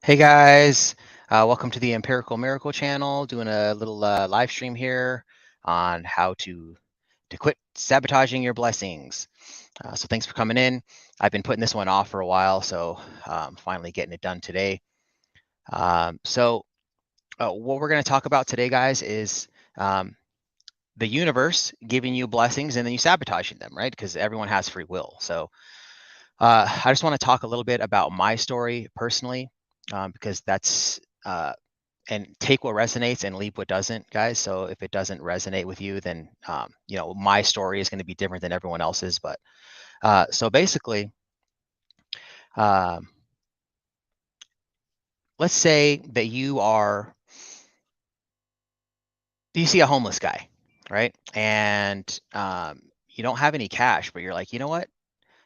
Hey guys, welcome to the Empirical Miracle channel. Doing a little live stream here on how to quit sabotaging your blessings. So thanks for coming in. I've been putting this one off for a while, so finally getting it done today. What we're going to talk about today, guys, is the universe giving you blessings and then you sabotaging them, right? Because everyone has free will. So I just want to talk a little bit about my story personally, because that's and take what resonates and leave what doesn't, guys. So if it doesn't resonate with you, then my story is going to be different than everyone else's. But so basically, um, let's say that you see a homeless guy, right? And you don't have any cash, but you're like, you know what?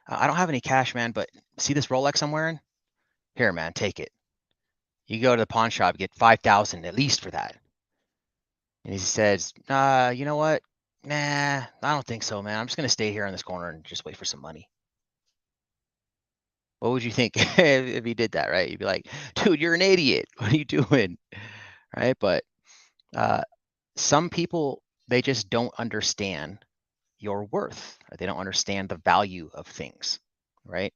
I don't have any cash, man. But see this Rolex I'm wearing? Here, man, take it. You go to the pawn shop, get 5,000 at least for that. And he says, you know what? Nah, I don't think so, man. I'm just gonna stay here in this corner and just wait for some money. What would you think if he did that, right? You'd be like, dude, you're an idiot. What are you doing? Right? But uh, some people, they just don't understand your worth. Or they don't understand the value of things, right?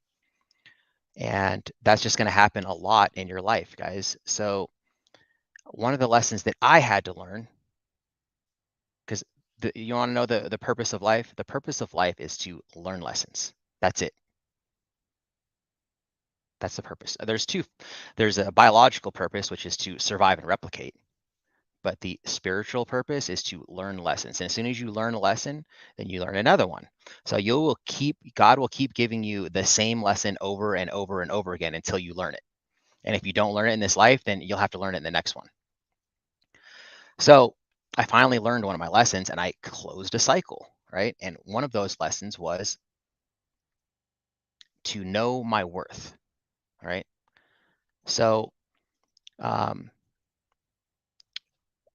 And that's just going to happen a lot in your life, guys. So one of the lessons that I had to learn, because you want to know the purpose of life? The purpose of life is to learn lessons. That's it. That's the purpose. There's a biological purpose, which is to survive and replicate. But the spiritual purpose is to learn lessons. And as soon as you learn a lesson, then you learn another one. So God will keep giving you the same lesson over and over and over again until you learn it. And if you don't learn it in this life, then you'll have to learn it in the next one. So I finally learned one of my lessons and I closed a cycle, right? And one of those lessons was to know my worth, right? So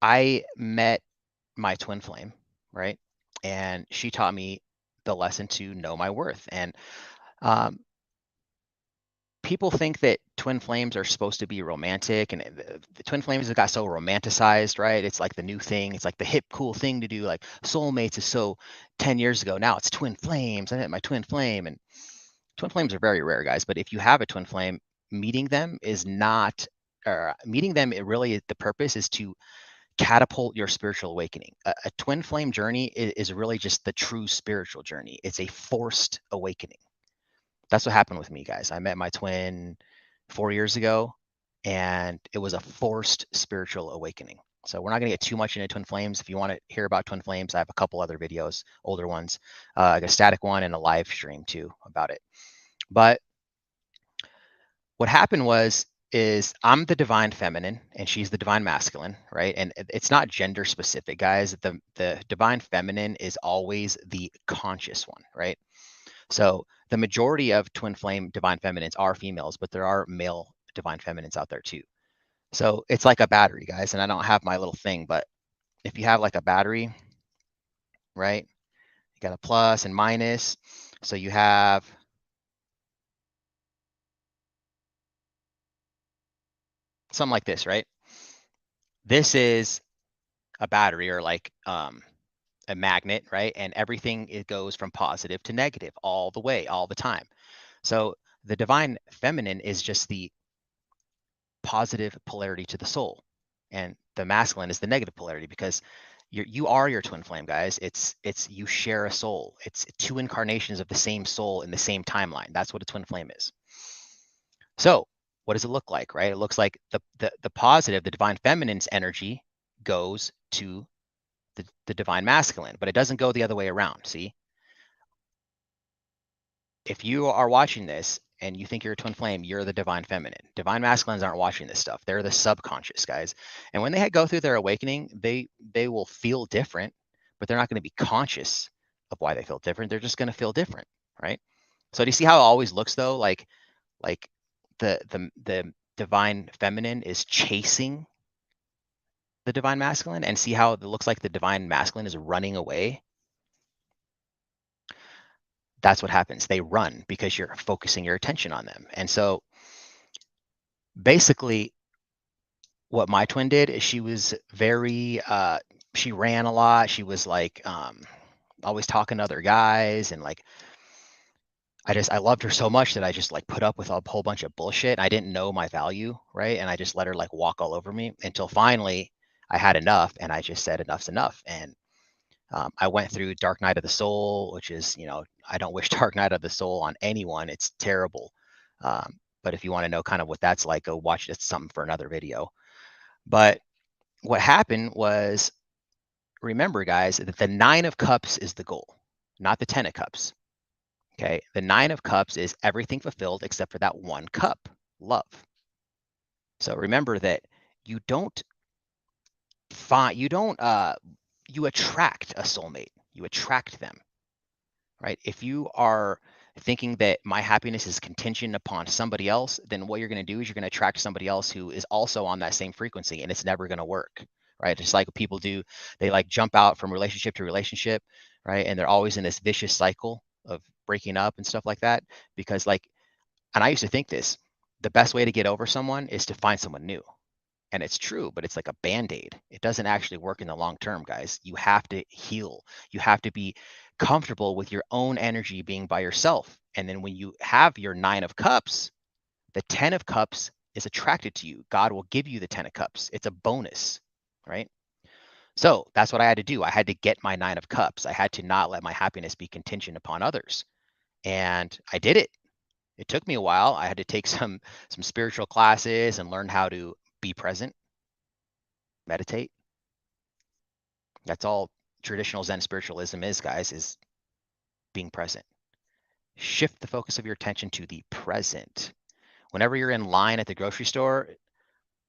I met my twin flame, right? And she taught me the lesson to know my worth. And um, people think that twin flames are supposed to be romantic, and the twin flames have got so romanticized, right? It's like the new thing. It's like the hip, cool thing to do. Like soulmates is so 10 years ago. Now it's twin flames. I met my twin flame, and twin flames are very rare, guys. But if you have a twin flame, meeting them is not, or meeting them, it really, the purpose is to catapult your spiritual awakening. A twin flame journey is really just the true spiritual journey. It's a forced awakening. That's what happened with me, guys. I met my twin 4 years ago, and it was a forced spiritual awakening. So we're not going to get too much into twin flames. If you want to hear about twin flames, I have a couple other videos, older ones, like a static one and a live stream too about it. But what happened is I'm the divine feminine and she's the divine masculine, right? And it's not gender specific, guys. The divine feminine is always the conscious one, right? So the majority of twin flame divine feminines are females, but there are male divine feminines out there too. So it's like a battery, guys. And I don't have my little thing, but if you have like a battery, right? You got a plus and minus. So you have something like this, right? This is a battery, or like a magnet, right? And everything, it goes from positive to negative all the way, all the time. So the divine feminine is just the positive polarity to the soul, and the masculine is the negative polarity, because you are your twin flame, guys. It's you share a soul. It's two incarnations of the same soul in the same timeline. That's what a twin flame is. So what does it look like, right? It looks like the positive, the divine feminine's energy goes to the divine masculine, but it doesn't go the other way around. See, if you are watching this and you think you're a twin flame, you're the divine feminine. Divine masculines aren't watching this stuff. They're the subconscious, guys. And when they go through their awakening, they will feel different, but they're not going to be conscious of why they feel different. They're just going to feel different, right? So do you see how it always looks though? Like the divine feminine is chasing the divine masculine, and see how it looks like the divine masculine is running away. That's what happens. They run because you're focusing your attention on them. And so Basically, what my twin did is she was very, she ran a lot. She was like, always talking to other guys, and like, I loved her so much that I just like put up with a whole bunch of bullshit. I didn't know my value, right? And I just let her like walk all over me until finally I had enough, and I just said enough's enough. And I went through Dark Night of the Soul, which is, I don't wish Dark Night of the Soul on anyone. It's terrible. But if you want to know kind of what that's like, go watch it. It's something for another video. But what happened was, remember, guys, that the 9 of Cups is the goal, not the 10 of Cups. Okay. The 9 of Cups is everything fulfilled except for that one cup, love. So remember that you don't find, you attract a soulmate, you attract them, right? If you are thinking that my happiness is contingent upon somebody else, then what you're going to do is you're going to attract somebody else who is also on that same frequency, and it's never going to work, right? Just like people do, they like jump out from relationship to relationship, right? And they're always in this vicious cycle of breaking up and stuff like that. Because like, and I used to think this, the best way to get over someone is to find someone new. And it's true, but it's like a band-aid. It doesn't actually work in the long term, guys. You have to heal. You have to be comfortable with your own energy being by yourself. And then when you have your 9 of Cups, the 10 of Cups is attracted to you. God will give you the 10 of Cups. It's a bonus, right? So that's what I had to do. I had to get my 9 of Cups. I had to not let my happiness be contingent upon others. And I did it. It took me a while. I had to take some spiritual classes and learn how to be present, meditate. That's all traditional Zen spiritualism is, guys, is being present. Shift the focus of your attention to the present. Whenever you're in line at the grocery store,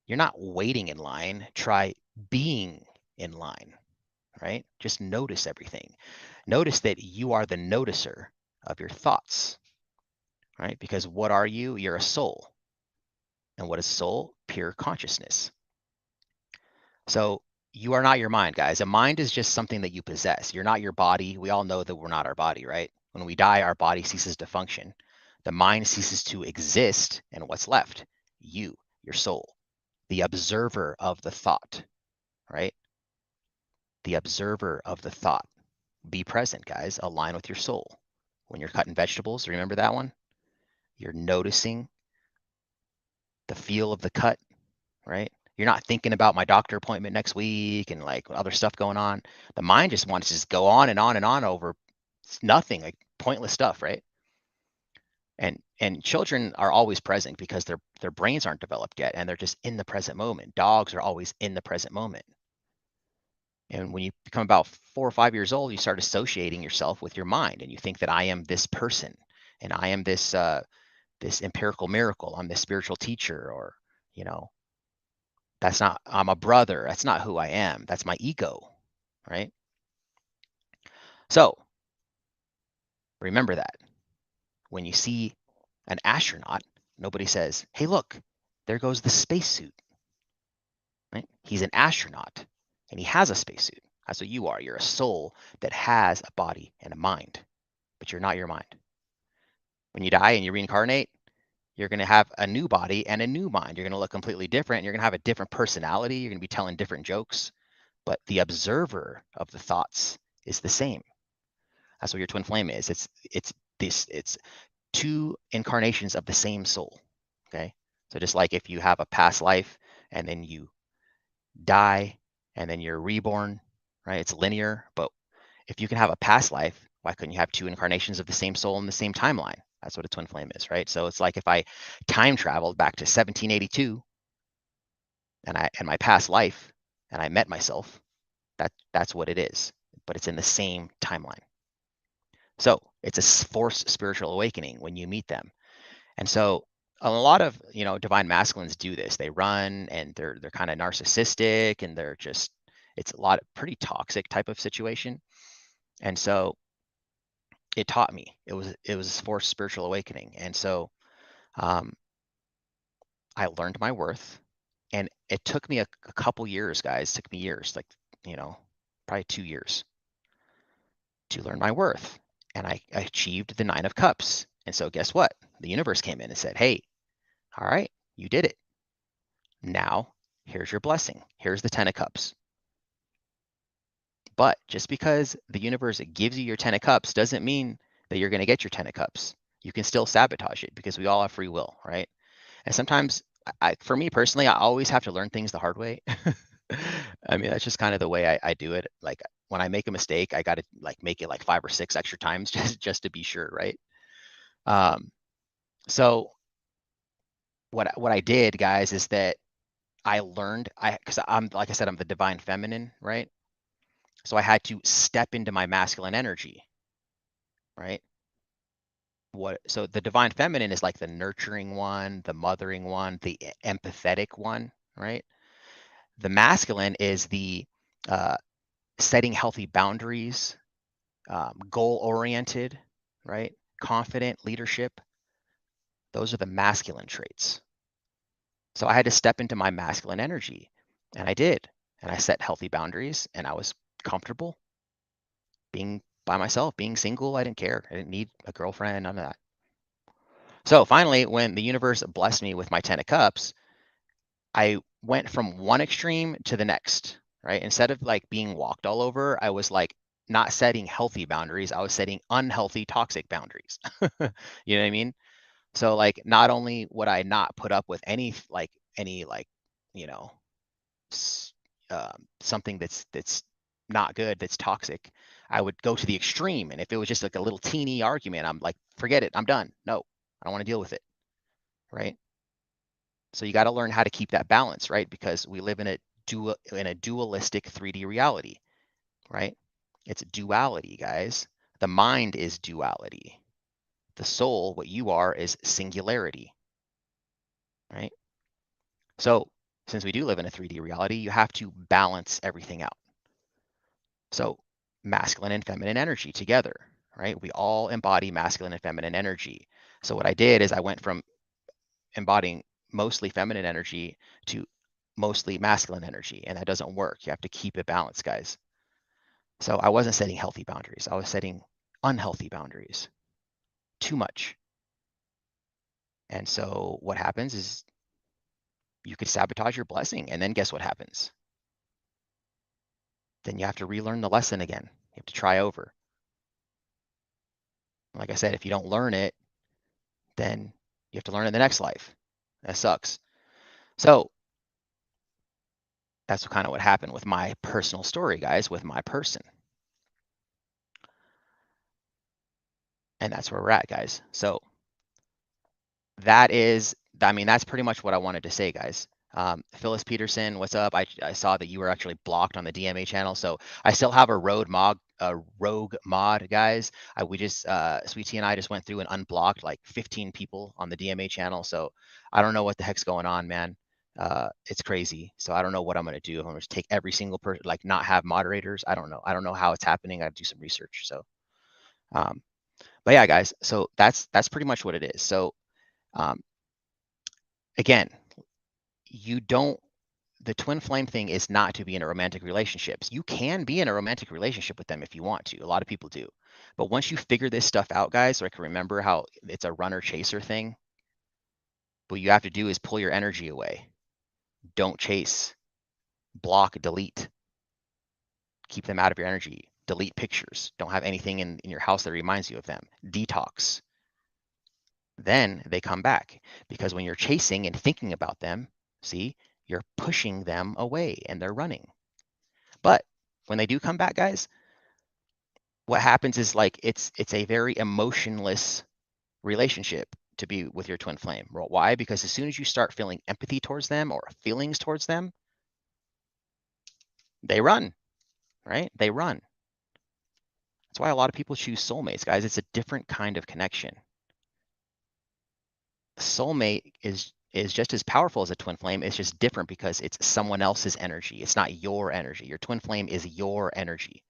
you're not waiting in line. Try being in line, right? Just notice everything. Notice that you are the noticer of your thoughts, right? Because what are you? You're a soul. And what is soul? Pure consciousness. So you are not your mind, guys. A mind is just something that you possess. You're not your body. We all know that we're not our body, right? When we die, our body ceases to function. The mind ceases to exist, and what's left? You, your soul, the observer of the thought, right? The observer of the thought. Be present, guys. Align with your soul. When you're cutting vegetables, remember that one? You're noticing the feel of the cut, right? You're not thinking about my doctor appointment next week and like other stuff going on. The mind just wants to just go on and on and on over nothing, like pointless stuff, right? And children are always present because their brains aren't developed yet, and they're just in the present moment. Dogs are always in the present moment. And when you become about 4 or 5 years old, you start associating yourself with your mind, and you think that I am this person, and I am this empirical miracle. I'm this spiritual teacher, or you know, that's not, I'm a brother. That's not who I am. That's my ego, right? So remember that when you see an astronaut, nobody says, hey, look, there goes the spacesuit, right? He's an astronaut and he has a spacesuit. That's what you are. You're a soul that has a body and a mind, but you're not your mind. When you die and you reincarnate, you're going to have a new body and a new mind. You're going to look completely different. You're going to have a different personality. You're going to be telling different jokes, but the observer of the thoughts is the same. That's what your twin flame is. It's 2 incarnations of the same soul. Okay. So just like if you have a past life and then you die and then you're reborn, right? It's linear. But if you can have a past life, why couldn't you have 2 incarnations of the same soul in the same timeline? That's what a twin flame is, right? So it's like if I time traveled back to 1782 and my past life and I met myself, that's what it is. But it's in the same timeline. So it's a forced spiritual awakening when you meet them. And so a lot of, divine masculines do this. They run and they're kind of narcissistic, and they're just, it's a lot of pretty toxic type of situation. And so it taught me, it was forced spiritual awakening. And so I learned my worth, and it took me a couple years, guys. It took me years, like, probably 2 years to learn my worth. And I achieved the 9 of Cups. And so guess what? The universe came in and said, hey, all right, you did it. Now, here's your blessing. Here's the 10 of cups. But just because the universe gives you your 10 of cups doesn't mean that you're going to get your 10 of cups. You can still sabotage it because we all have free will, right? And sometimes, for me personally, I always have to learn things the hard way. I mean, that's just kind of the way I do it. Like when I make a mistake, I got to like make it like 5 or 6 extra times just to be sure, right? Um, so what I did, guys, is that I learned because I'm like I said, I'm the divine feminine, right? So I had to step into my masculine energy, right? So the divine feminine is like the nurturing one, the mothering one, the empathetic one, right? The masculine is the uh, setting healthy boundaries, goal oriented, right? Confident leadership. Those are the masculine traits. So I had to step into my masculine energy, and I did. And I set healthy boundaries, and I was comfortable being by myself, being single. I didn't care. I didn't need a girlfriend, none of that. So finally, when the universe blessed me with my 10 of cups, I went from one extreme to the next, right? Instead of like being walked all over, I was like not setting healthy boundaries. I was setting unhealthy, toxic boundaries. You know what I mean? So like not only would I not put up with any like, you know, something that's not good, that's toxic, I would go to the extreme. And if it was just like a little teeny argument, I'm like, forget it, I'm done. No, I don't want to deal with it, right? So you got to learn how to keep that balance, right? Because we live in a dualistic 3D reality, right? It's duality, guys. The mind is duality. The soul, what you are, is singularity, right? So since we do live in a 3D reality, you have to balance everything out. So masculine and feminine energy together, right? We all embody masculine and feminine energy. So what I did is I went from embodying mostly feminine energy to mostly masculine energy, and that doesn't work. You have to keep it balanced, guys. So I wasn't setting healthy boundaries. I was setting unhealthy boundaries. Too much. And so what happens is you could sabotage your blessing, and then guess what happens? Then you have to relearn the lesson again. You have to try over. Like I said, if you don't learn it, then you have to learn it in the next life. That sucks. So that's kind of what happened with my personal story, guys, with my person. And that's where we're at, guys. So that's pretty much what I wanted to say, guys. Phyllis Peterson, what's up? I saw that you were actually blocked on the DMA channel, so I still have a rogue mod, guys. We just Sweet Tea and I just went through and unblocked like 15 people on the DMA channel, so I don't know what the heck's going on, man. It's crazy. So I don't know what I'm gonna do. I'm gonna just take every single person, like not have moderators. I don't know. I don't know how it's happening. I have to do some research. So, um, but yeah, guys. So that's pretty much what it is. So um, again, you don't the twin flame thing is not to be in a romantic relationships. You can be in a romantic relationship with them if you want to. A lot of people do. But once you figure this stuff out, guys, like remember how it's a runner chaser thing? What you have to do is pull your energy away. Don't chase. Block, delete. Keep them out of your energy. Delete pictures. Don't have anything in your house that reminds you of them. Detox. Then they come back. Because when you're chasing and thinking about them, see, you're pushing them away and they're running. But when they do come back, guys, what happens is like it's a very emotionless relationship to be with your twin flame. Why? Because as soon as you start feeling empathy towards them or feelings towards them, they run, right? They run. That's why a lot of people choose soulmates, guys. It's a different kind of connection. Soulmate is just as powerful as a twin flame. It's just different because it's someone else's energy. It's not your energy. Your twin flame is your energy.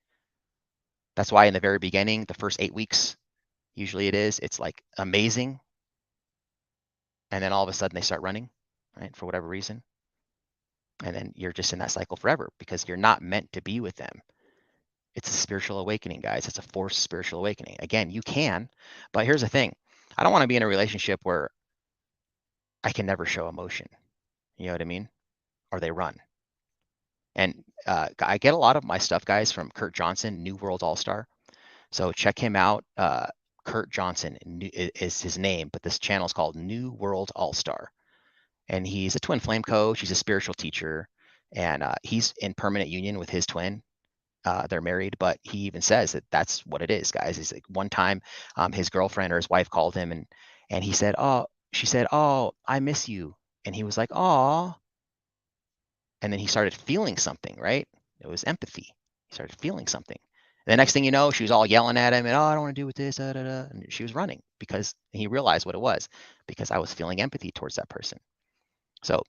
That's why in the very beginning, the first 8 weeks, usually it's like amazing. And then all of a sudden they start running, right? For whatever reason. And then you're just in that cycle forever because you're not meant to be with them. It's a spiritual awakening, guys. It's a forced spiritual awakening. Again, you can, but here's the thing. I don't want to be in a relationship where I can never show emotion. You know what I mean? or they run. And I get a lot of my stuff, guys, from Kurt Johnson, New World All-Star. So check him out. Kurt Johnson is his name, but this channel is called New World All-Star. And he's a twin flame coach. He's a spiritual teacher, and he's in permanent union with his twin. They're married, but he even says that that's what it is, guys. He's like, one time, his girlfriend or his wife called him, and he said, "Oh," she said, "Oh, I miss you," and he was like, "Oh," and then he started feeling something, right? It was empathy. He started feeling something. The next thing you know, she was all yelling at him, and, "Oh, I don't want to do with this," da, da, da. And she was running because he realized what it was, because I was feeling empathy towards that person. So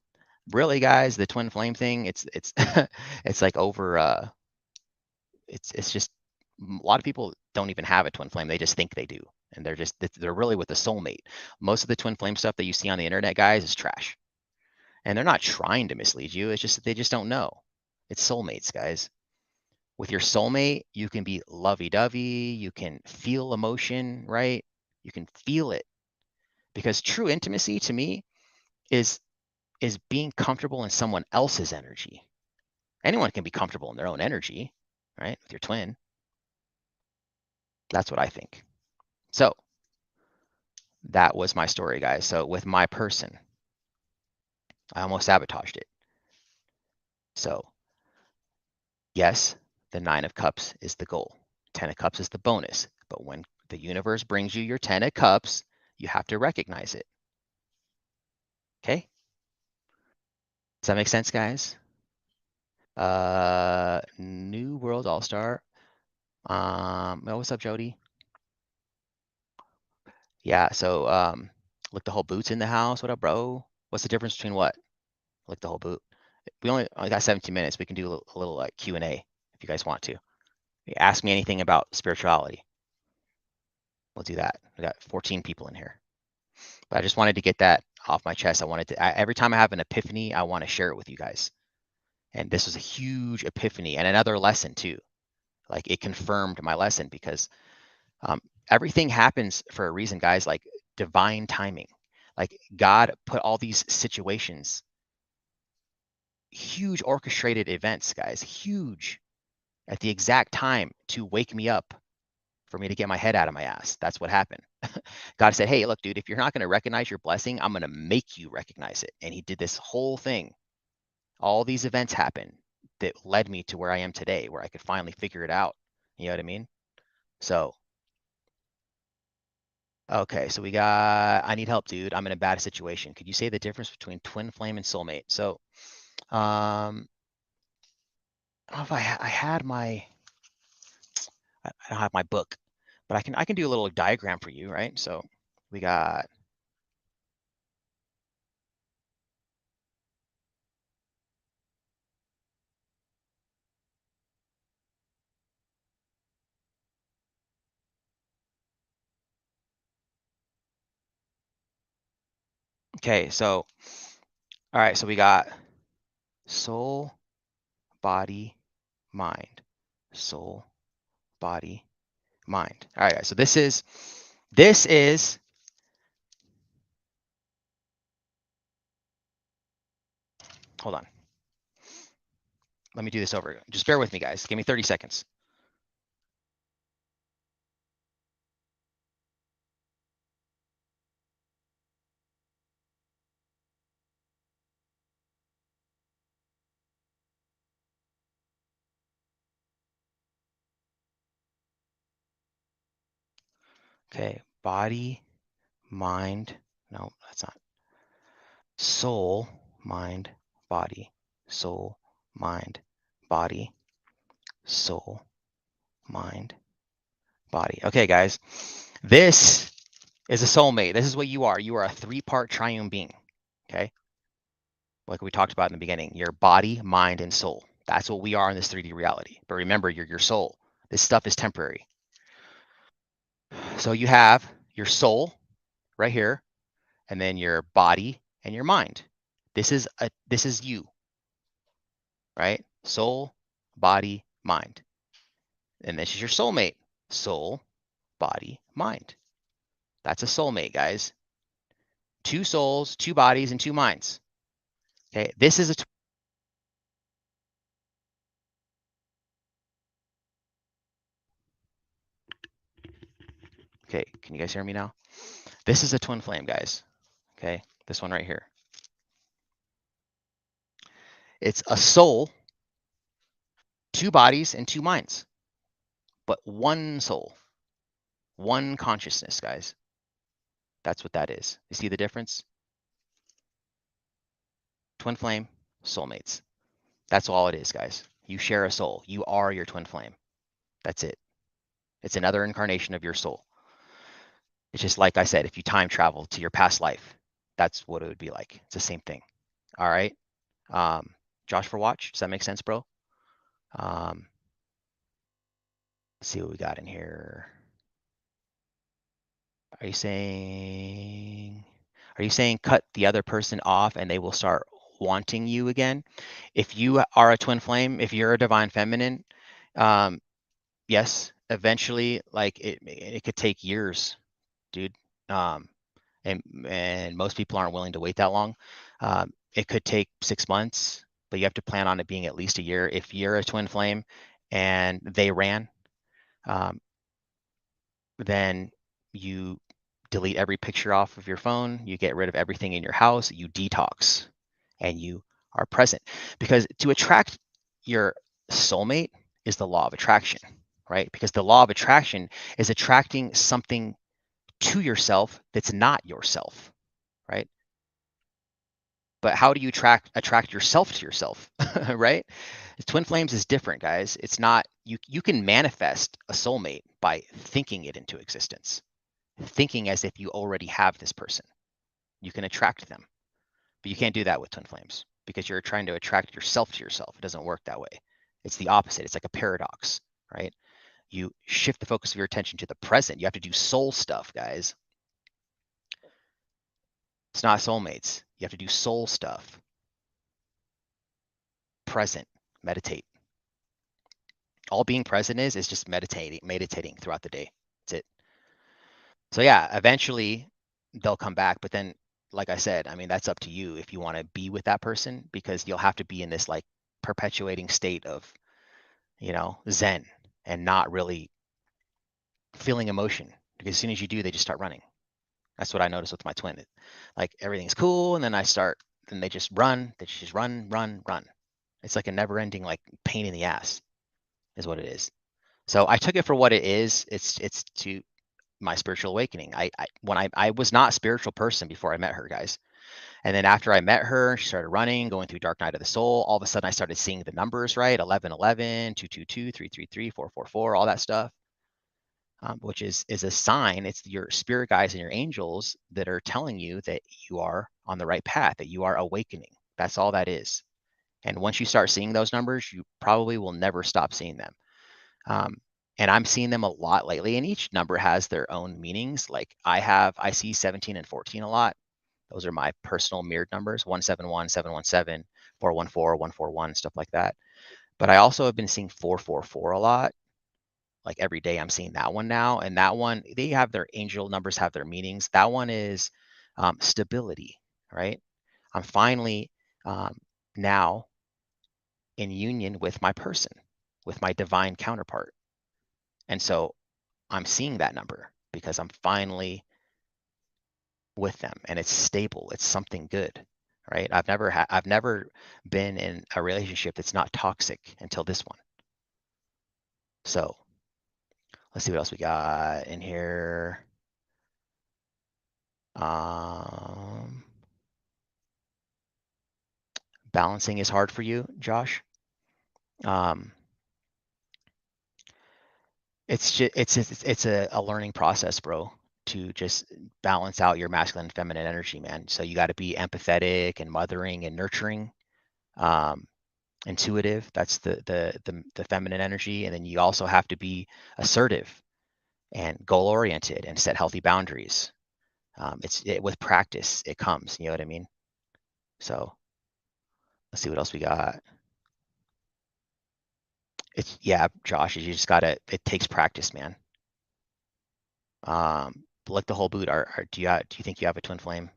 really, guys, the twin flame thing, it's it's like over. It's just a lot of people don't even have a twin flame. They just think they do, and they're really with the soulmate. Most of the twin flame stuff that you see on the internet, guys, is trash, and they're not trying to mislead you. It's just that they just don't know. It's soulmates, guys. With your soulmate, you can be lovey-dovey. You can feel emotion, right? You can feel it, because true intimacy to me is being comfortable in someone else's energy. Anyone can be comfortable in their own energy, right? With your twin. That's what I think. So that was my story, guys. So with my person, I almost sabotaged it. So yes, the 9 of Cups is the goal. 10 of Cups is the bonus. But when the universe brings you your 10 of Cups, you have to recognize it. Okay? Does that make sense, guys? New World All-Star. Oh, what's up, Jody? Yeah, so look, the whole boot's in the house. What up, bro? What's the difference between what? Look, the whole boot. We only got 17 minutes. We can do a little like Q&A if you guys want to. Ask me anything about spirituality. We'll do that. We got 14 people in here. But I just wanted to get that off my chest. Every time I have an epiphany, I want to share it with you guys. And this was a huge epiphany and another lesson too. Like, it confirmed my lesson, because everything happens for a reason, guys, like divine timing. Like, God put all these situations, huge orchestrated events, guys, huge, at the exact time to wake me up, for me to get my head out of my ass. That's what happened. God said, "Hey, look, dude, if you're not going to recognize your blessing, I'm going to make you recognize it." And he did this whole thing. All these events happened that led me to where I am today, where I could finally figure it out. You know what I mean? So, okay, so we got, "I need help, dude. I'm in a bad situation. Could you say the difference between twin flame and soulmate?" So, I don't know if I had my, I don't have my book, but I can do a little diagram for you, right? So we got, okay, so, all right, so we got soul, body, mind. Soul, body, mind. All right, guys, so this is, hold on. Let me do this over. Just bear with me, guys. Give me 30 seconds. Okay, body, mind. No, that's not. Soul, mind, body. Soul, mind, body. Soul, mind, body. Okay, guys. This is a soulmate. This is what you are. You are a 3-part triune being. Okay? Like we talked about in the beginning, your body, mind, and soul. That's what we are in this 3D reality. But remember, you're your soul. This stuff is temporary. So you have your soul right here, and then your body and your mind. This is you, right? Soul, body, mind. And this is your soulmate. Soul, body, mind. That's a soulmate, guys. 2 souls, 2 bodies, and 2 minds. Okay, this is a Okay, can you guys hear me now? This is a twin flame, guys. Okay, this one right here. It's a soul, two bodies, and two minds, but one soul, one consciousness, guys. That's what that is. You see the difference? Twin flame, soulmates. That's all it is, guys. You share a soul. You are your twin flame. That's it. It's another incarnation of your soul. It's just like I said, if you time travel to your past life, that's what it would be like. It's the same thing. All right. Um, Josh for watch. Does that make sense, bro? Let's see what we got in here. Are you saying cut the other person off and they will start wanting you again? If you are a twin flame, if you're a divine feminine, um, yes, eventually, like it could take years, dude. Um, and most people aren't willing to wait that long. It could take 6 months, but you have to plan on it being at least a year. If you're a twin flame and they ran, um, then you delete every picture off of your phone, you get rid of everything in your house, you detox, and you are present. Because to attract your soulmate is the law of attraction, right? Because the law of attraction is attracting something to yourself that's not yourself, right? But how do you attract yourself to yourself, right? Twin flames is different, guys. It's not you can manifest a soulmate by thinking it into existence, thinking as if you already have this person. You can attract them, but you can't do that with twin flames because you're trying to attract yourself to yourself. It doesn't work that way. It's the opposite. It's like a paradox, right? You shift the focus of your attention to the present. You have to do soul stuff, guys. It's not soulmates. You have to do soul stuff. Present, meditate. All being present is just meditating throughout the day. That's it. So yeah, eventually they'll come back, but then like I said, I mean that's up to you if you want to be with that person because you'll have to be in this like perpetuating state of, zen and not really feeling emotion because as soon as you do, they just start running. That's what I noticed with my twin. Like everything's cool and then they just run, run. It's like a never-ending like pain in the ass is what it is. So I took it for what it is. It's to my spiritual awakening. I was not a spiritual person before I met her, guys. And then after I met her, she started running, going through Dark Night of the Soul. All of a sudden I started seeing the numbers, right? 1111, 222, 333, 444, all that stuff. Which is a sign. It's your spirit guides and your angels that are telling you that you are on the right path, that you are awakening. That's all that is. And once you start seeing those numbers, you probably will never stop seeing them. Um, and I'm seeing them a lot lately, and each number has their own meanings. Like I see 17 and 14 a lot. Those are my personal mirrored numbers: 171, 717, 414, 141, stuff like that. But I also have been seeing 444 a lot. Like every day I'm seeing that one now. And that one, they have their angel numbers, have their meanings. That one is stability, right? I'm finally now in union with my person, with my divine counterpart. And so I'm seeing that number because I'm finally with them and it's stable. It's something good, right? I've never been in a relationship that's not toxic until this one. So let's see what else we got in here. Balancing is hard for you, Josh. Um, it's a learning process, bro, to just balance out your masculine and feminine energy, man. So you got to be empathetic and mothering and nurturing, um, intuitive. That's the feminine energy, and then you also have to be assertive and goal oriented and set healthy boundaries. With practice it comes. You know what I mean? So let's see what else we got. It's yeah, Josh. You just gotta. It takes practice, man. Like the whole boot. Do you think you have a twin flame?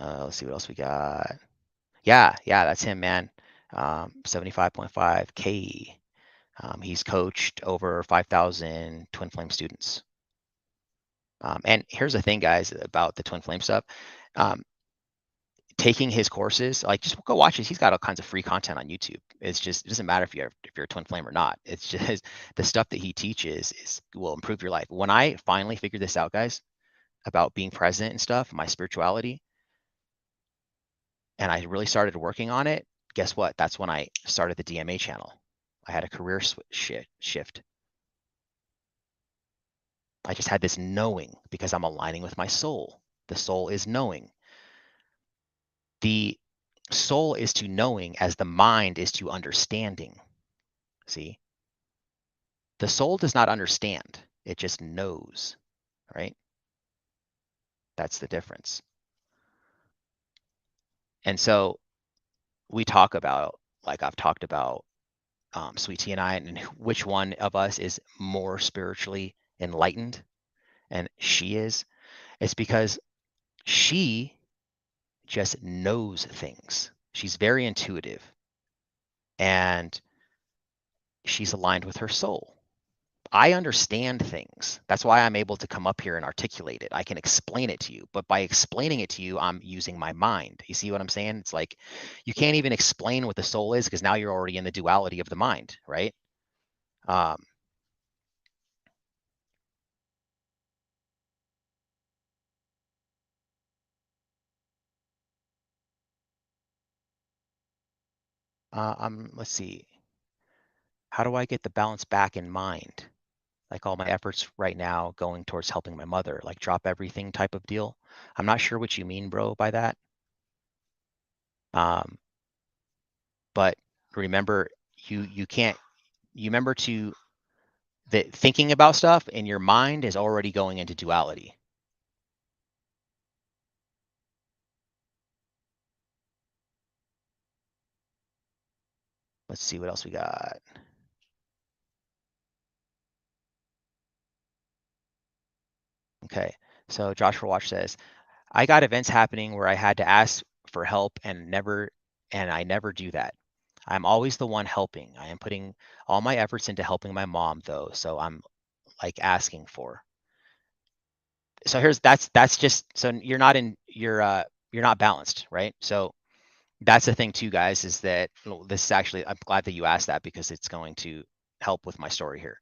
Let's see what else we got. Yeah, that's him, man. 75.5 K. He's coached over 5,000 twin flame students. And here's the thing, guys, about the twin flame stuff. Um, Taking his courses, like just go watch it. He's got all kinds of free content on YouTube. It's just, it doesn't matter if you're a twin flame or not. It's just the stuff that he teaches will improve your life. When I finally figured this out, guys, about being present and stuff, my spirituality, and I really started working on it, guess what? That's when I started the DMA channel. I had a career shift. I just had this knowing because I'm aligning with my soul. The soul is knowing. The soul is to knowing as the mind is to understanding. See? The soul does not understand. It just knows, right? That's the difference. And so we talk about, like I've talked about, Sweet Tea and I, and which one of us is more spiritually enlightened, and she is. It's because she just knows things. She's very intuitive, and she's aligned with her soul. I understand things. That's why I'm able to come up here and articulate it. I can explain it to you, but by explaining it to you, I'm using my mind. You see what I'm saying? It's like you can't even explain what the soul is because now you're already in the duality of the mind, right? Um, let's see. How do I get the balance back in mind? Like all my efforts right now going towards helping my mother, like drop everything type of deal. I'm not sure what you mean, bro, by that. Um, but remember, you can't. You remember to that thinking about stuff in your mind is already going into duality. Let's see what else we got. Okay, so Joshua Watch says, I got events happening where I had to ask for help and I never do that. I'm always the one helping. I am putting all my efforts into helping my mom though, so I'm like asking for. So here's that's just so you're not balanced, right? So that's the thing too, guys, is that this is actually, I'm glad that you asked that because it's going to help with my story here.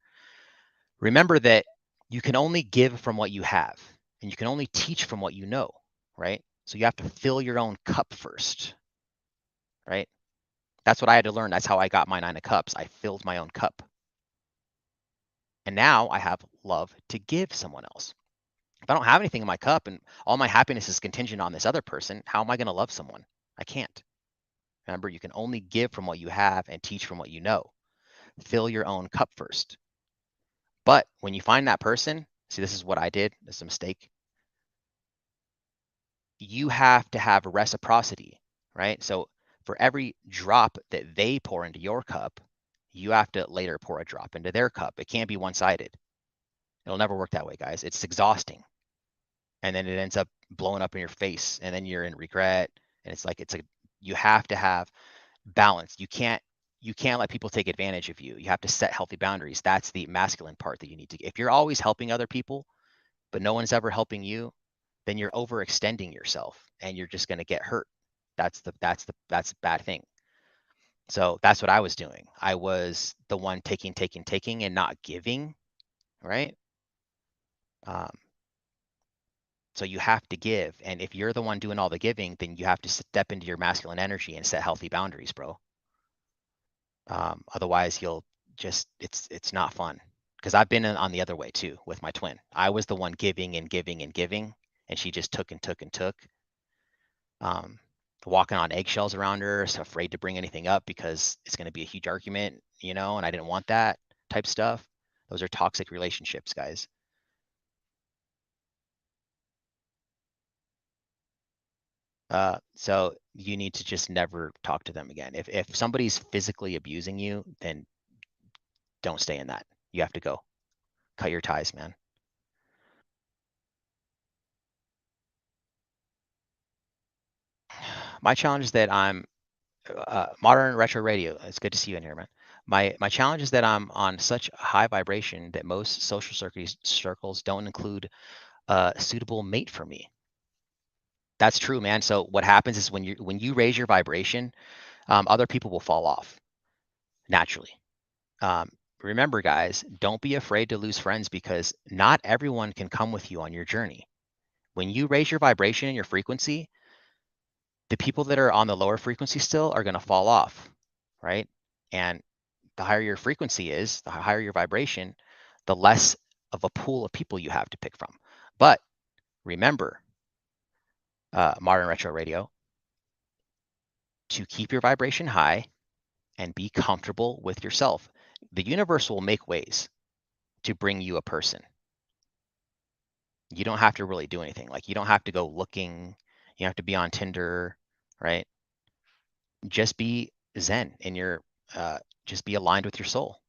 Remember that you can only give from what you have, and you can only teach from what you know, right? So you have to fill your own cup first, right? That's what I had to learn. That's how I got my 9 of Cups. I filled my own cup. And now I have love to give someone else. If I don't have anything in my cup and all my happiness is contingent on this other person, how am I going to love someone? I can't. Remember, you can only give from what you have and teach from what you know. Fill your own cup first. But when you find that person, see, this is what I did. This is a mistake. You have to have reciprocity, right? So for every drop that they pour into your cup, you have to later pour a drop into their cup. It can't be one-sided. It'll never work that way, guys. It's exhausting. And then it ends up blowing up in your face, and then you're in regret. And it's like you have to have balance. You can't let people take advantage of you. You have to set healthy boundaries. That's the masculine part that you need to. If you're always helping other people, but no one's ever helping you, then you're overextending yourself and you're just going to get hurt. That's a bad thing. So that's what I was doing. I was the one taking and not giving, right? Um, so you have to give, and if you're the one doing all the giving, then you have to step into your masculine energy and set healthy boundaries, bro. Otherwise, you'll just it's not fun. Because I've been on the other way too with my twin. I was the one giving and giving and giving, and she just took and took and took. Um, Walking on eggshells around her, so afraid to bring anything up because it's going to be a huge argument, and I didn't want that type stuff. Those are toxic relationships, guys. So you need to just never talk to them again. If somebody's physically abusing you, then don't stay in that. You have to go. Cut your ties, man. My challenge is that I'm modern retro radio. It's good to see you in here, man. My challenge is that I'm on such a high vibration that most social circles don't include a suitable mate for me. That's true, man. So what happens is when you raise your vibration, other people will fall off naturally. Um, Remember, guys, don't be afraid to lose friends because not everyone can come with you on your journey. When you raise your vibration and your frequency, the people that are on the lower frequency still are going to fall off, right? And the higher your frequency is, the higher your vibration, the less of a pool of people you have to pick from. But remember, Modern Retro Radio, to keep your vibration high and be comfortable with yourself. The universe will make ways to bring you a person. You don't have to really do anything. Like you don't have to go looking, you have to be on Tinder, right? Just be zen in your just be aligned with your soul.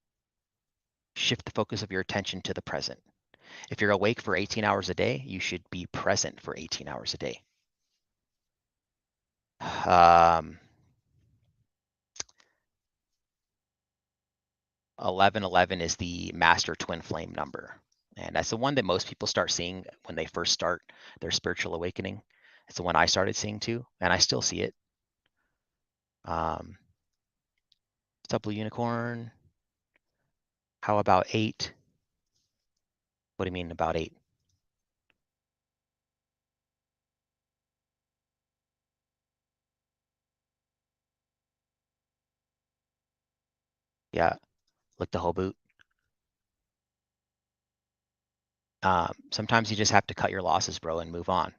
Shift the focus of your attention to the present. If you're awake for 18 hours a day, you should be present for 18 hours a day. 1111 is the master twin flame number. And that's the one that most people start seeing when they first start their spiritual awakening. It's the one I started seeing too, and I still see it. What's up, Blue Unicorn? How about 8? What do you mean about 8? Yeah, lick the whole boot. Sometimes you just have to cut your losses, bro, and move on.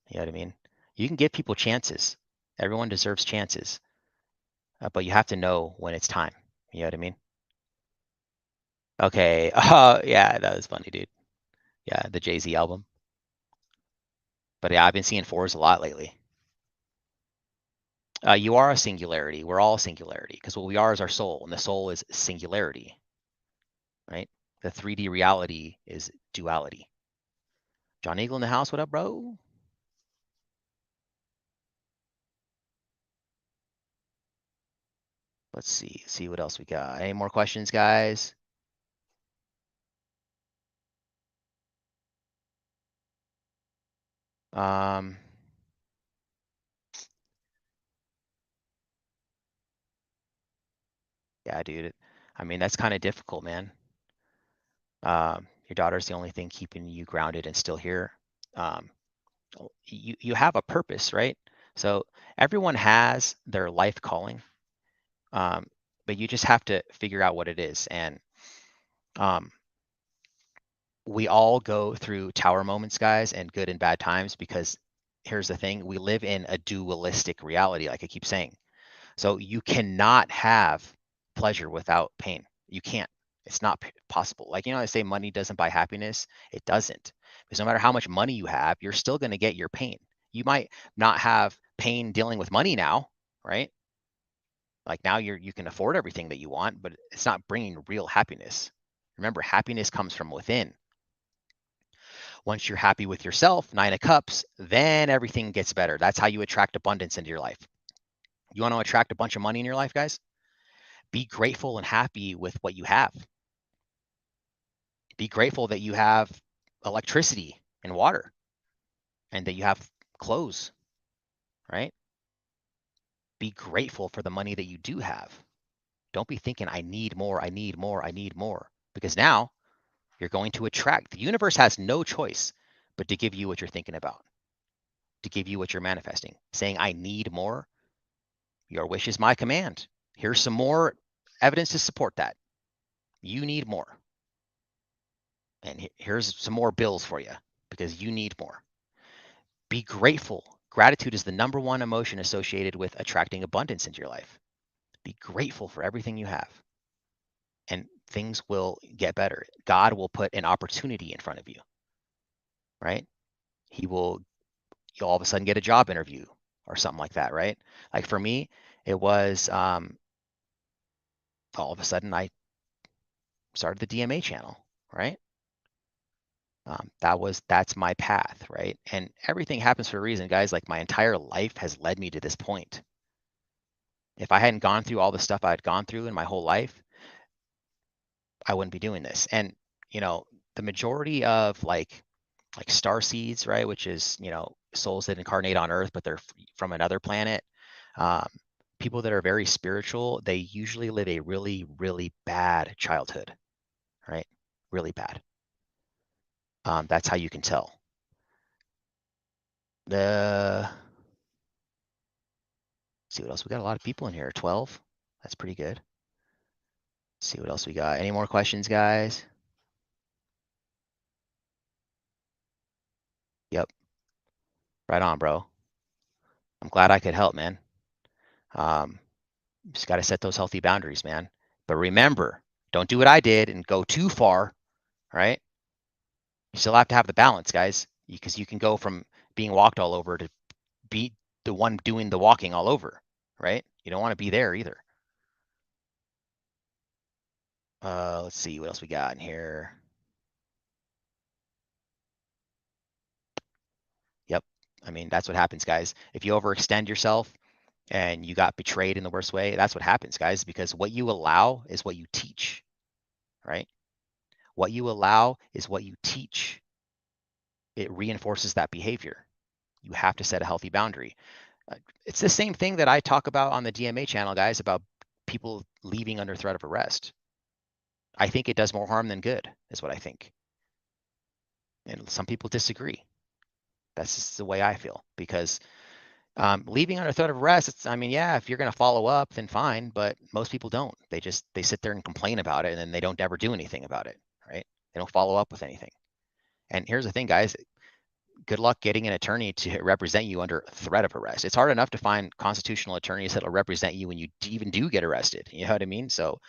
You know what I mean? You can give people chances. Everyone deserves chances, but you have to know when it's time. You know what I mean? Okay. Yeah, that was funny, dude. Yeah, the Jay-Z album. But yeah, I've been seeing 4s a lot lately. You are a singularity. We're all singularity because what we are is our soul, and the soul is singularity, right? The 3D reality is duality. John Eagle in the house. What up, bro? Let's see what else we got. Any more questions, guys? Um, yeah, dude. I mean, that's kind of difficult, man. Your daughter's the only thing keeping you grounded and still here. Um, you have a purpose, right? So everyone has their life calling, but you just have to figure out what it is. And um, we all go through tower moments, guys, and good and bad times because here's the thing: we live in a dualistic reality, like I keep saying. So you cannot have pleasure without pain. You can't. It's not possible. Like, they say money doesn't buy happiness. It doesn't. Because no matter how much money you have, you're still going to get your pain. You might not have pain dealing with money now, right? Like now you can afford everything that you want, but it's not bringing real happiness. Remember, happiness comes from within. Once you're happy with yourself, 9 of Cups, then everything gets better. That's how you attract abundance into your life. You want to attract a bunch of money in your life, guys? Be grateful and happy with what you have. Be grateful that you have electricity and water and that you have clothes, right? Be grateful for the money that you do have. Don't be thinking, I need more, I need more, I need more. Because now you're going to attract. The universe has no choice but to give you what you're thinking about, to give you what you're manifesting. Saying, I need more, your wish is my command. Here's some more evidence to support that. You need more. And here's some more bills for you because you need more. Be grateful. Gratitude is the number one emotion associated with attracting abundance into your life. Be grateful for everything you have, and things will get better. God will put an opportunity in front of you, right? You'll all of a sudden get a job interview or something like that, right? Like for me, it was all of a sudden I started the DMA channel, right? That's my path, right? And everything happens for a reason, guys. Like my entire life has led me to this point. If I hadn't gone through all the stuff I had gone through in my whole life, I wouldn't be doing this. And, you know, the majority of like star seeds, right, which is, you know, souls that incarnate on Earth, but they're from another planet. Um, People that are very spiritual, they usually live a really, really bad childhood, right? Really bad. That's how you can tell. The See what else we got. A lot of people in here. 12. That's pretty good. See what else we got. Any more questions, guys? Yep. Right on, bro. I'm glad I could help, man. Um, just got to set those healthy boundaries, man. But remember, don't do what I did and go too far, right? You still have to have the balance, guys, because you can go from being walked all over to be the one doing the walking all over, right? You don't want to be there either. Let's see what else we got in here. Yep. I mean, that's what happens, guys. If you overextend yourself and you got betrayed in the worst way, that's what happens, guys, because what you allow is what you teach, right? What you allow is what you teach. It reinforces that behavior. You have to set a healthy boundary. It's the same thing that I talk about on the DMA channel, guys, about people leaving under threat of arrest. I think it does more harm than good, is what I think. And some people disagree. That's just the way I feel, because leaving under threat of arrest, I mean, yeah, if you're going to follow up, then fine, but most people don't. They sit there and complain about it, and then they don't ever do anything about it, right? They don't follow up with anything. And here's the thing, guys, good luck getting an attorney to represent you under threat of arrest. It's hard enough to find constitutional attorneys that'll represent you when you even do get arrested. You know what I mean? So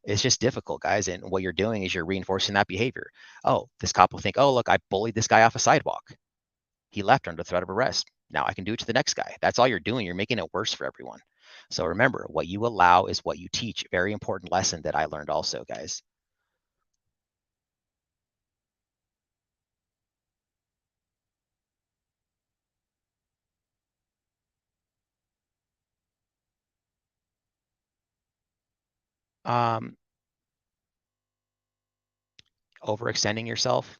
it's just difficult, guys. And what you're doing is you're reinforcing that behavior. Oh, this cop will think, oh, look, I bullied this guy off a sidewalk. He left under threat of arrest. Now I can do it to the next guy. That's all you're doing. You're making it worse for everyone. So remember, what you allow is what you teach. Very important lesson that I learned also, guys. Um, Overextending yourself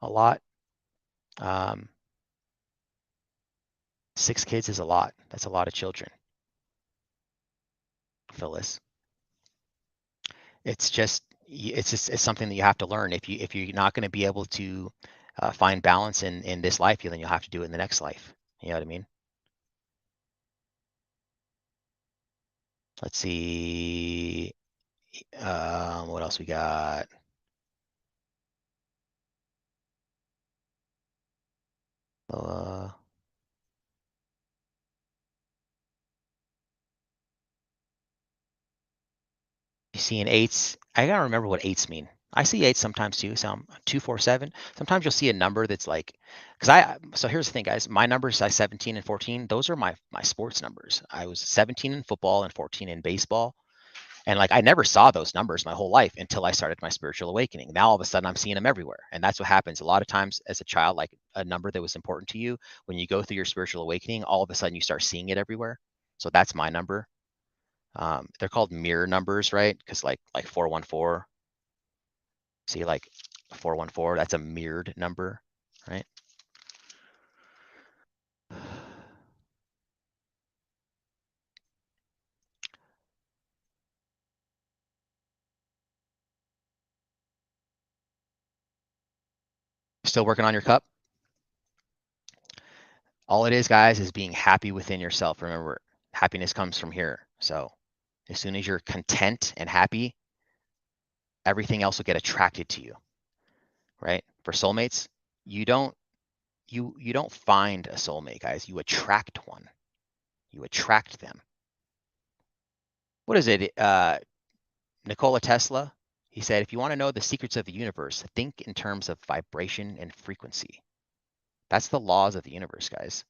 a lot. Um, 6 kids is a lot. That's a lot of children, Phyllis. It's something that you have to learn. If you're not going to be able to find balance in this life, then you'll have to do it in the next life. You know what I mean? Let's see. What else we got? Uh, you seeing eights? I gotta remember what eights mean. I see eights sometimes too. So I'm 247. Sometimes you'll see a number that's like, because so here's the thing, guys. My numbers, 17 and 14. Those are my sports numbers. I was 17 in football and 14 in baseball. And like I never saw those numbers my whole life until I started my spiritual awakening. Now all of a sudden I'm seeing them everywhere. And that's what happens. A lot of times as a child, like a number that was important to you, when you go through your spiritual awakening, all of a sudden you start seeing it everywhere. So that's my number. They're called mirror numbers, right? Because like 414, see like 414, that's a mirrored number, right? Still working on your cup? All it is, guys, is being happy within yourself. Remember, happiness comes from here. So as soon as you're content and happy, everything else will get attracted to you, right? For soulmates, you don't you don't find a soulmate, guys. You attract one. You attract them. What is it? Nikola Tesla, he said, if you want to know the secrets of the universe, think in terms of vibration and frequency. That's the laws of the universe, guys.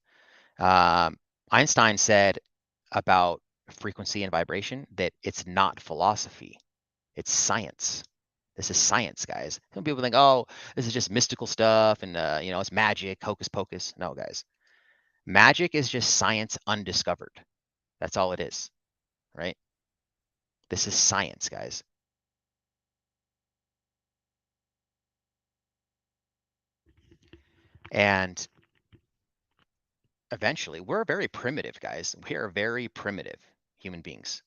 Um, Einstein said about frequency and vibration that it's not philosophy, it's science. This is science, guys. Some people think, oh, this is just mystical stuff and, it's magic, hocus pocus. No, guys. Magic is just science undiscovered. That's all it is, right? This is science, guys. And eventually, we're very primitive, guys. We are very primitive human beings.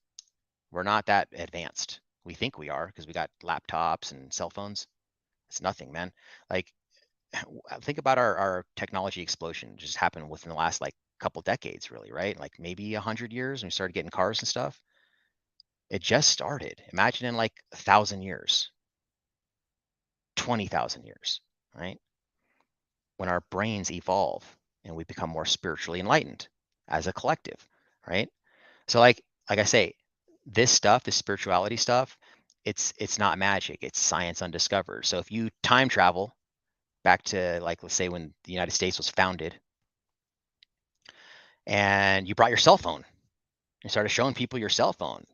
We're not that advanced. We think we are because we got laptops and cell phones. It's nothing, man. Like, think about our technology explosion just happened within the last like couple decades, really, right? Like maybe 100 years, and we started getting cars and stuff. It just started. Imagine in like 1,000 years, 20,000 years, right? When our brains evolve and we become more spiritually enlightened as a collective, right? So like I say, this stuff, this spirituality stuff, it's not magic. It's science undiscovered. So if you time travel back to like let's say when the United States was founded and you brought your cell phone and started showing people your cell phone,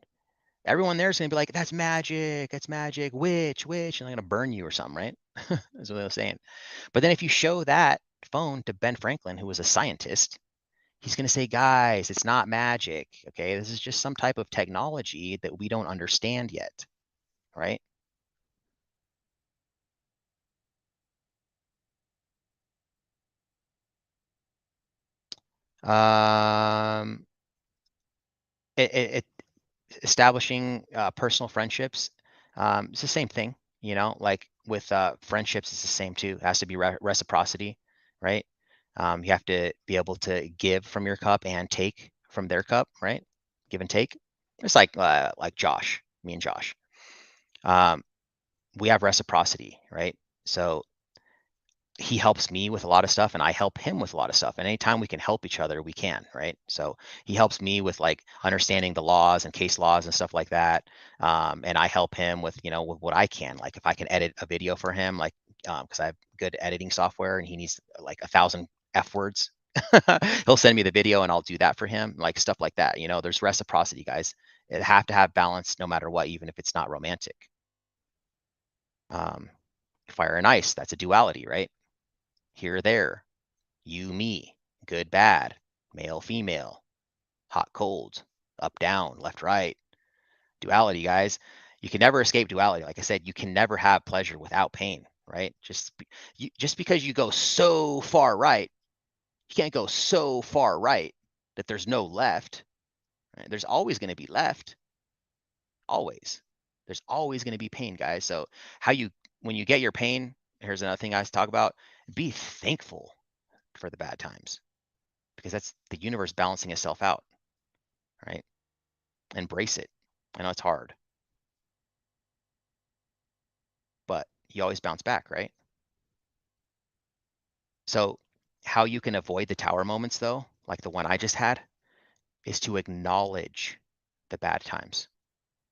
everyone there's gonna be like, that's magic, witch, and they're gonna burn you or something, right? That's what they were saying. But then if you show that phone to Ben Franklin, who was a scientist, he's going to say, guys, it's not magic. Okay. This is just some type of technology that we don't understand yet. Right. Um, it establishing personal friendships. It's the same thing, like with friendships, it's the same too. It has to be reciprocity, right? You have to be able to give from your cup and take from their cup, right? Give and take. It's like Josh, me and Josh. Um, we have reciprocity, right? So he helps me with a lot of stuff and I help him with a lot of stuff. And anytime we can help each other, we can, right? So he helps me with like understanding the laws and case laws and stuff like that. And I help him with, with what I can. Like if I can edit a video for him, like because I have good editing software and he needs like 1,000 F words. He'll send me the video and I'll do that for him, like stuff like that. There's reciprocity, guys. It have to have balance no matter what, even if it's not romantic. Um, Fire and ice, that's a duality, right? Here, there, you, me, good, bad, male, female, hot, cold, up, down, left, right. Duality, guys. You can never escape duality. Like I said, you can never have pleasure without pain, right? Just because you go so far right, you can't go so far right that there's no left. Right? There's always going to be left. Always. There's always going to be pain, guys. So when you get your pain, here's another thing I talk about: be thankful for the bad times because that's the universe balancing itself out, right? Embrace it. I know it's hard, but you always bounce back, right? So how you can avoid the tower moments though, like the one I just had, is to acknowledge the bad times,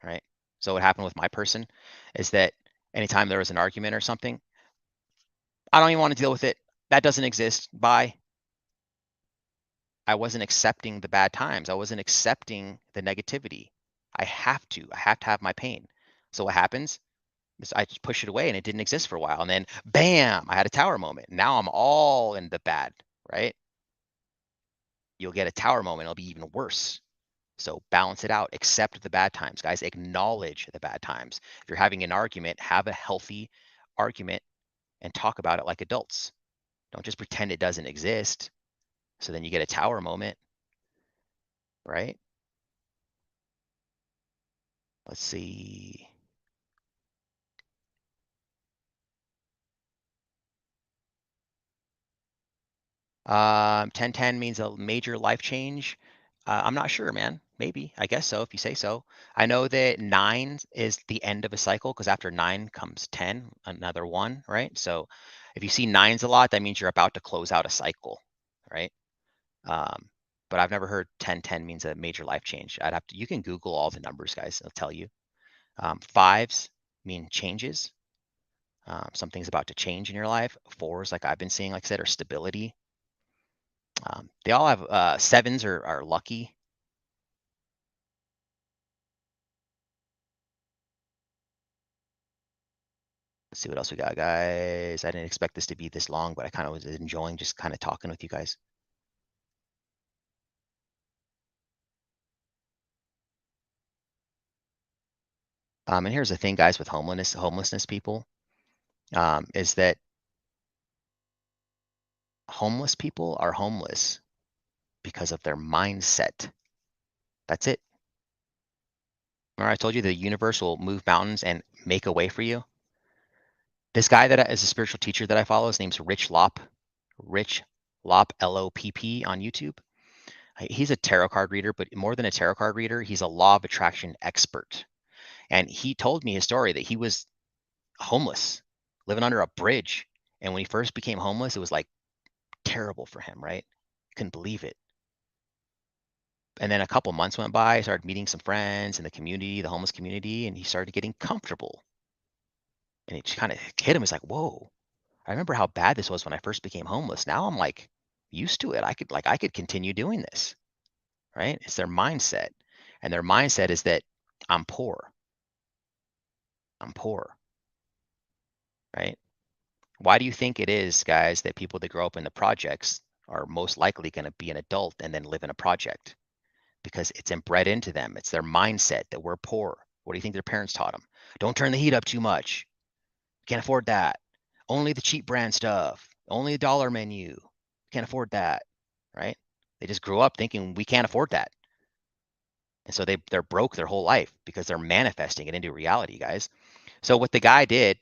right? So what happened with my person is that anytime there was an argument or something, I don't even want to deal with it. That doesn't exist. Bye. I wasn't accepting the bad times. I wasn't accepting the negativity. I have to. I have to have my pain. So what happens? I just push it away and it didn't exist for a while. And then bam, I had a tower moment. Now I'm all in the bad, right? You'll get a tower moment. It'll be even worse. So balance it out. Accept the bad times, guys. Acknowledge the bad times. If you're having an argument, have a healthy argument and talk about it like adults. Don't just pretend it doesn't exist. So then you get a tower moment, right? Let's see. 1010 means a major life change. I'm not sure, man. Maybe. I guess so, if you say so. I know that 9 is the end of a cycle because after 9 comes 10, another 1, right? So if you see 9s a lot, that means you're about to close out a cycle, right? Um, but I've never heard 1010 means a major life change. You can Google all the numbers, guys. It'll tell you. 5s mean changes. Something's about to change in your life. 4s, like I've been seeing, like I said, are stability. They all have 7s are lucky. Let's see what else we got, guys. I didn't expect this to be this long, but I kind of was enjoying just kind of talking with you guys. And here's the thing, guys, with homelessness people, is that Homeless people are homeless because of their mindset. That's it. Remember I told you the universe will move mountains and make a way for you? This guy that is a spiritual teacher that I follow, his name's Rich Lopp. Rich Lopp, Lopp on YouTube. He's a tarot card reader, but more than a tarot card reader, he's a law of attraction expert. And he told me his story that he was homeless, living under a bridge. And when he first became homeless, it was like terrible for him, right? Couldn't believe it. And then a couple months went by, I started meeting some friends in the community, the homeless community, and he started getting comfortable. And it just kind of hit him. It's like, whoa, I remember how bad this was when I first became homeless. Now I'm like used to it. I could continue doing this, right? It's their mindset. And their mindset is that I'm poor. I'm poor, right? Why do you think it is, guys, that people that grow up in the projects are most likely going to be an adult and then live in a project? Because it's inbred into them. It's their mindset that we're poor. What do you think their parents taught them? Don't turn the heat up too much. Can't afford that. Only the cheap brand stuff. Only a dollar menu. Can't afford that, right? They just grew up thinking we can't afford that. And so they're broke their whole life because they're manifesting it into reality, guys. So what the guy did,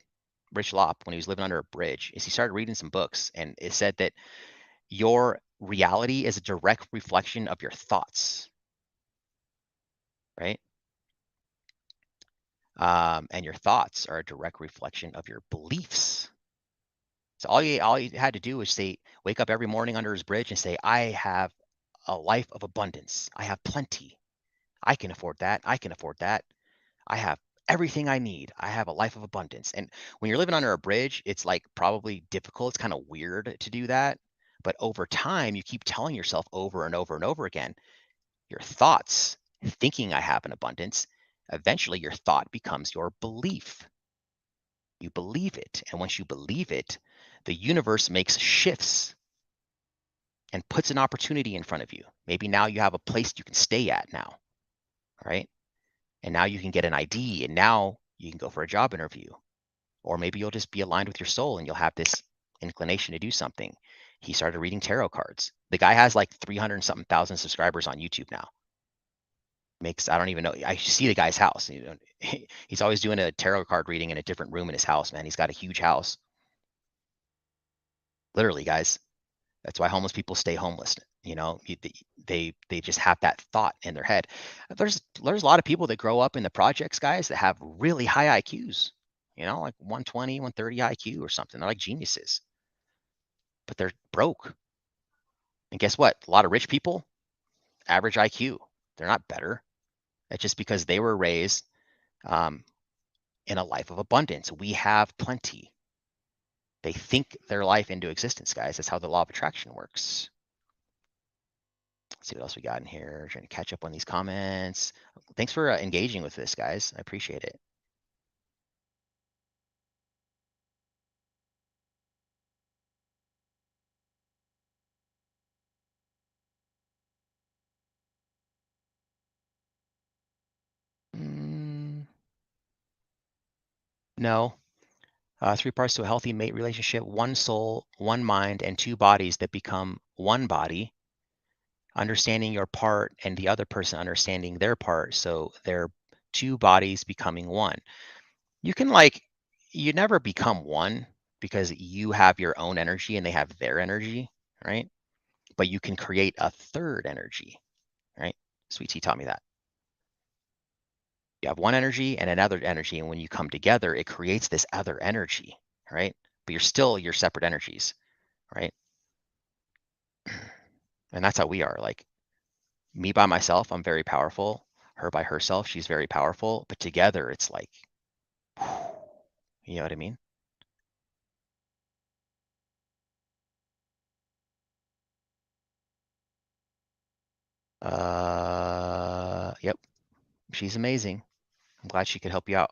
Rich Lopp, when he was living under a bridge, is he started reading some books, and it said that your reality is a direct reflection of your thoughts, right? And your thoughts are a direct reflection of your beliefs. So all he had to do was say, wake up every morning under his bridge and say, I have a life of abundance. I have plenty. I can afford that. I can afford that. I have everything I need. I have a life of abundance. And when you're living under a bridge, it's like probably difficult. It's kind of weird to do that. But over time, you keep telling yourself over and over and over again, your thoughts, thinking I have an abundance, eventually your thought becomes your belief. You believe it. And once you believe it, the universe makes shifts and puts an opportunity in front of you. Maybe now you have a place you can stay at now, right? And now you can get an ID, and now you can go for a job interview. Or maybe you'll just be aligned with your soul and you'll have this inclination to do something. He started reading tarot cards. The guy has like 300 and something thousand subscribers on YouTube now. I don't even know. I see the guy's house. He's always doing a tarot card reading in a different room in his house, man. He's got a huge house. Literally, guys. That's why homeless people stay homeless. They just have that thought in their head. There's a lot of people that grow up in the projects, guys, that have really high IQs, like 120, 130 IQ or something. They're like geniuses, but they're broke. And guess what? A lot of rich people, average IQ. They're not better. It's just because they were raised in a life of abundance. We have plenty. They think their life into existence, guys. That's how the law of attraction works. Let's see what else we got in here. Trying to catch up on these comments. Thanks for engaging with this, guys. I appreciate it. No. Three parts to a healthy mate relationship: one soul, one mind, and two bodies that become one body. Understanding your part and the other person understanding their part. So they're two bodies becoming one. You never become one because you have your own energy and they have their energy, right? But you can create a third energy, right? Sweet Tea taught me that. You have one energy and another energy, and when you come together, it creates this other energy, right? But you're still your separate energies, right? And that's how we are. Like me by myself, I'm very powerful. Her by herself, she's very powerful. But together, it's like, you know what I mean? Yep. She's amazing. I'm glad she could help you out.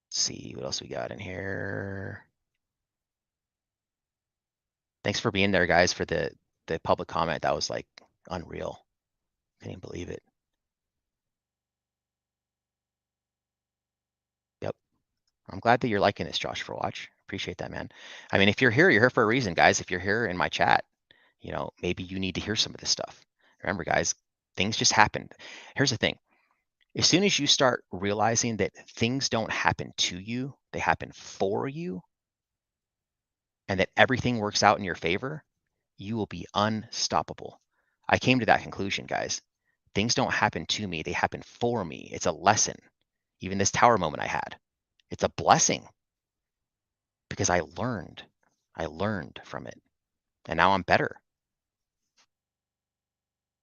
Let's see what else we got in here. Thanks for being there, guys, for the public comment. That was like unreal. Can't even believe it. Yep. I'm glad that you're liking this, Josh, for watch. Appreciate that, man. I mean, if you're here for a reason, guys. If you're here in my chat, maybe you need to hear some of this stuff. Remember, guys, things just happen. Here's the thing. As soon as you start realizing that things don't happen to you, they happen for you, and that everything works out in your favor, you will be unstoppable. I came to that conclusion, guys. Things don't happen to me, they happen for me. It's a lesson. Even this tower moment I had, it's a blessing because I learned. I learned from it. And now I'm better.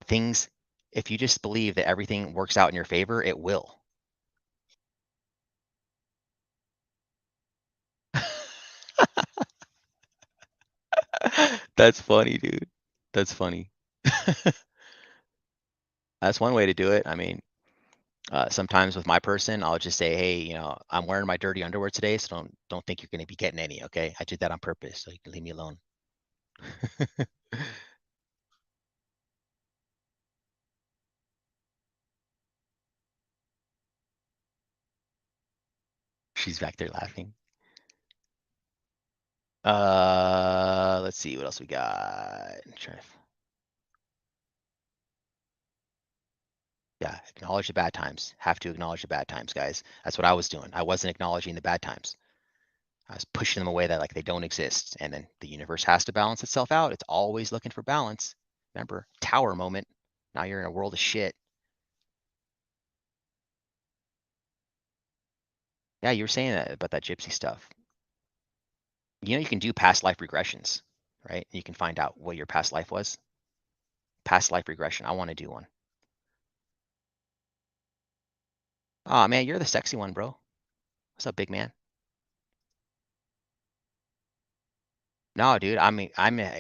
Things, if you just believe that everything works out in your favor, it will. That's funny, dude. That's funny. That's one way to do it. I mean, sometimes with my person, I'll just say, "Hey, I'm wearing my dirty underwear today, so don't think you're going to be getting any." Okay, I did that on purpose, so you can leave me alone. She's back there laughing. Let's see what else we got. Yeah, acknowledge the bad times. Have to acknowledge the bad times, guys. That's what I was doing. I wasn't acknowledging the bad times. I was pushing them away that like they don't exist. And then the universe has to balance itself out. It's always looking for balance. Remember, tower moment. Now you're in a world of shit. Yeah, you were saying that about that gypsy stuff. You can do past life regressions, right? You can find out what your past life was. Past life regression. I want to do one. Oh man, you're the sexy one, bro. What's up, big man? No, dude, I'm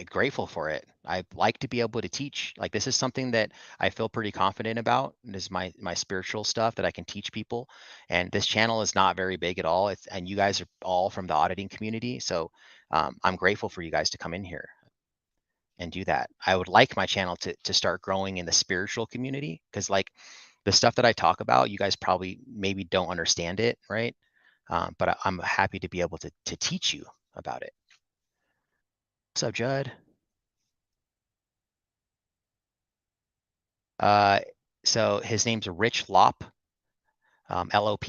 grateful for it. I like to be able to teach. Like this is something that I feel pretty confident about. This is my spiritual stuff that I can teach people. And this channel is not very big at all. And you guys are all from the auditing community, so I'm grateful for you guys to come in here and do that. I would like my channel to start growing in the spiritual community because like the stuff that I talk about, you guys probably maybe don't understand it, right? But I'm happy to be able to teach you about it. What's up, Judd? Uh, so his name's Rich Lopp, Lopp,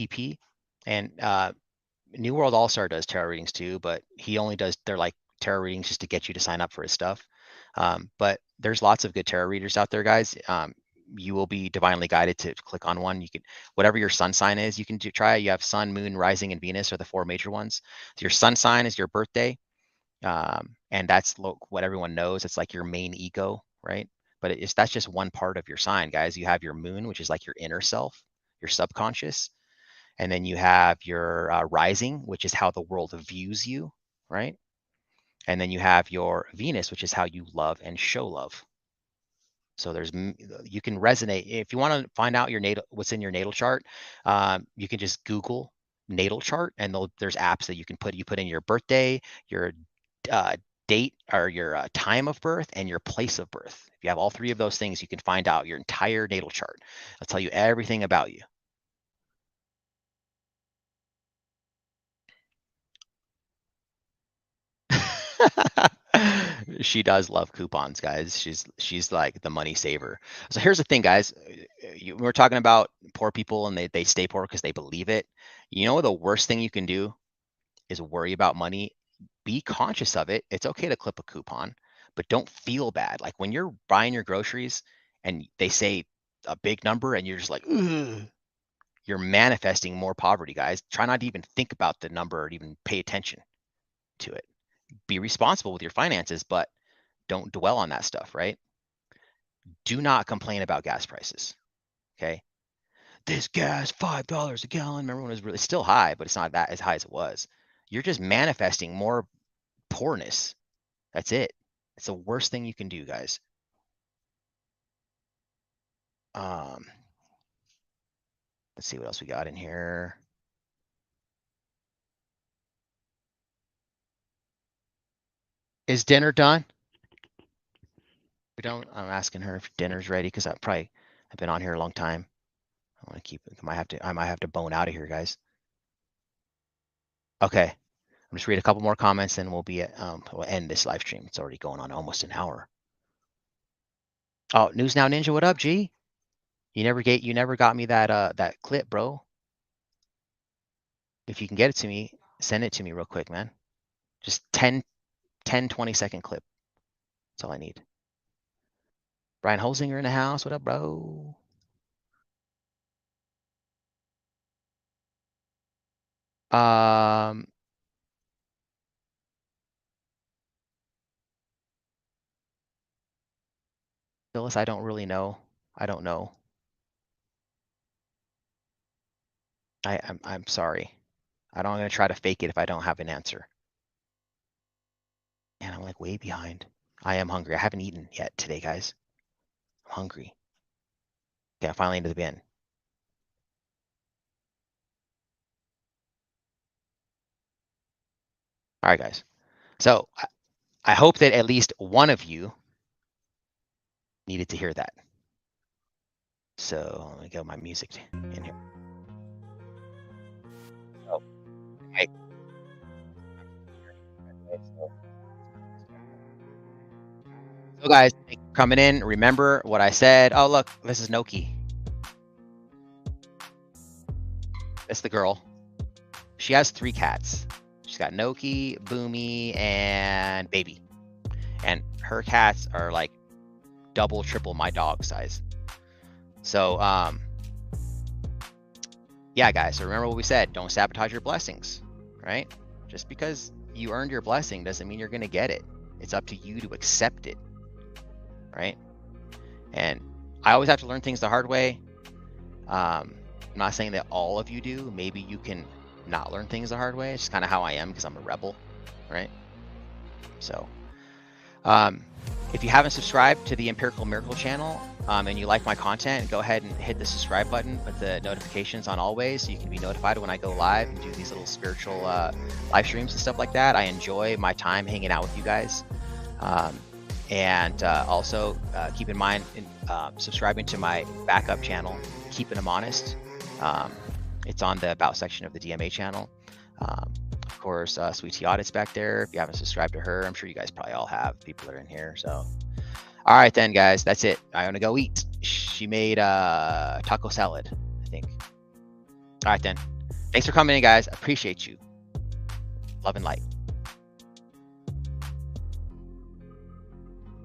and New World All Star does tarot readings too, but he only does they're like tarot readings just to get you to sign up for his stuff. But there's lots of good tarot readers out there, guys. You will be divinely guided to click on one. You can whatever your sun sign is, you can try it. You have Sun, Moon, Rising, and Venus are the four major ones. So your sun sign is your birthday. And that's what everyone knows. It's like your main ego, right? But that's just one part of your sign, guys. You have your moon, which is like your inner self, your subconscious, and then you have your rising, which is how the world views you, right? And then you have your Venus, which is how you love and show love. So you can resonate if you want to find out what's in your natal chart. You can just Google natal chart, and there's apps that you put in your birthday, your uh, date or your time of birth, and your place of birth. If you have all three of those things, you can find out your entire natal chart. I'll tell you everything about you. She does love coupons, guys. She's like the money saver. So here's the thing, guys. We're talking about poor people and they stay poor because they believe it. You know the worst thing you can do is worry about money. Be conscious of it. It's okay to clip a coupon, but don't feel bad. Like when you're buying your groceries and they say a big number and you're just like, ugh, you're manifesting more poverty, guys. Try not to even think about the number or even pay attention to it. Be responsible with your finances, but don't dwell on that stuff, right? Do not complain about gas prices. Okay. This gas, $5 a gallon. Remember when it was really still high, but it's not that as high as it was. You're just manifesting more poorness. That's it. It's the worst thing you can do, guys. Um, let's see what else we got in here. Is dinner done? We don't. I'm asking her if dinner's ready because I've been on here a long time. I want to keep it. I might have to bone out of here, guys. Okay. I'm just read a couple more comments and we'll end this live stream. It's already going on almost an hour. Oh, News Now Ninja, what up, G? You never got me that clip, bro. If you can get it to me, send it to me real quick, man. Just 20-second clip. That's all I need. Brian Holzinger in the house. What up, bro? Phyllis, I don't really know. I don't know. I'm sorry. I'm gonna try to fake it if I don't have an answer. And I'm like way behind. I am hungry. I haven't eaten yet today, guys. I'm hungry. Okay, I'm finally into the bin. All right, guys. So I hope that at least one of you needed to hear that. So let me get my music in here. Oh, okay. So guys, thank you for coming in. Remember what I said. Oh, look, this is Noki. That's the girl. She has 3 cats. She's got Noki, Boomy, and Baby. And her cats are like double, triple my dog size. So, yeah, guys. So remember what we said. Don't sabotage your blessings, right? Just because you earned your blessing doesn't mean you're going to get it. It's up to you to accept it, right? And I always have to learn things the hard way. I'm not saying that all of you do. Maybe you can not learn things the hard way. It's just kind of how I am because I'm a rebel, right? So, if you haven't subscribed to the Empirical Miracle channel and you like my content, go ahead and hit the subscribe button, put the notifications on always so you can be notified when I go live and do these little spiritual live streams and stuff like that. I enjoy my time hanging out with you guys. And also keep in mind subscribing to my backup channel, Keeping Them Honest. It's on the About section of the DMA channel. Of course, Sweet Tea Audit's back there. If you haven't subscribed to her, I'm sure you guys probably all have. People that are in here. So, all right then, guys, that's it. I want to go eat. She made taco salad, I think. All right then. Thanks for coming in, guys. Appreciate you. Love and light.